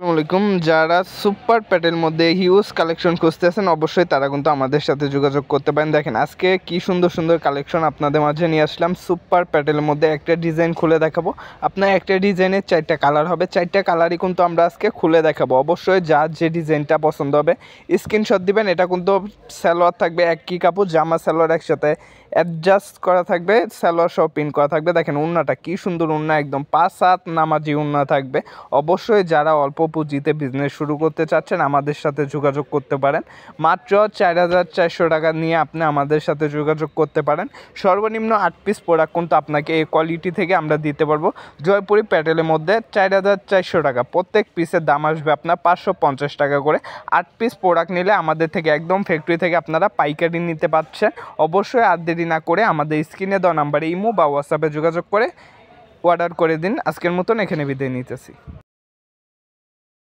আসসালামাইকুম। যারা সুপার প্যাটের মধ্যে হিউজ কালেকশন খুঁজতেছেন অবশ্যই তারা কিন্তু আমাদের সাথে যোগাযোগ করতে পারেন। দেখেন আজকে কি সুন্দর সুন্দর কালেকশন আপনাদের মাঝে নিয়ে আসলাম। সুপার প্যাটের মধ্যে একটা ডিজাইন খুলে দেখাবো। আপনার একটা ডিজাইনের 4টা কালার হবে, 4টা কালারই কিন্তু আমরা আজকে খুলে দেখাবো। অবশ্যই যার যে ডিজাইনটা পছন্দ হবে স্ক্রিনশট দিবেন। এটা কিন্তু সালোয়ার থাকবে একই কাপড়, জামা সালোয়ার একসাথে অ্যাডজাস্ট করা থাকবে, সালোয়ার সহ প্রিন্ট করা থাকবে। দেখেন উন্নাটা কি সুন্দর উন্না, একদম 5 হাত নামাজি উন্না থাকবে। অবশ্যই যারা অল্প পুঁজিতে বিজনেস শুরু করতে চাচ্ছেন আমাদের সাথে যোগাযোগ করতে পারেন। মাত্র 4,400 টাকা নিয়ে আপনি আমাদের সাথে যোগাযোগ করতে পারেন। সর্বনিম্ন 8 পিস প্রোডাক্ট কিন্তু আপনাকে এই কোয়ালিটি থেকে আমরা দিতে পারবো। জয়পুরি প্যাটেলের মধ্যে 4,400 টাকা, প্রত্যেক পিসের দাম আসবে আপনার 550 টাকা করে। 8 পিস প্রোডাক্ট নিলে আমাদের থেকে একদম ফ্যাক্টরি থেকে আপনারা পাইকারি নিতে পারছেন। অবশ্যই আর দেরি না করে আমাদের স্ক্রিনে দেওয়া নাম্বারে ইমো বা হোয়াটসঅ্যাপে যোগাযোগ করে অর্ডার করে দিন। আজকের মতন এখানে বিদায় নিতেছি।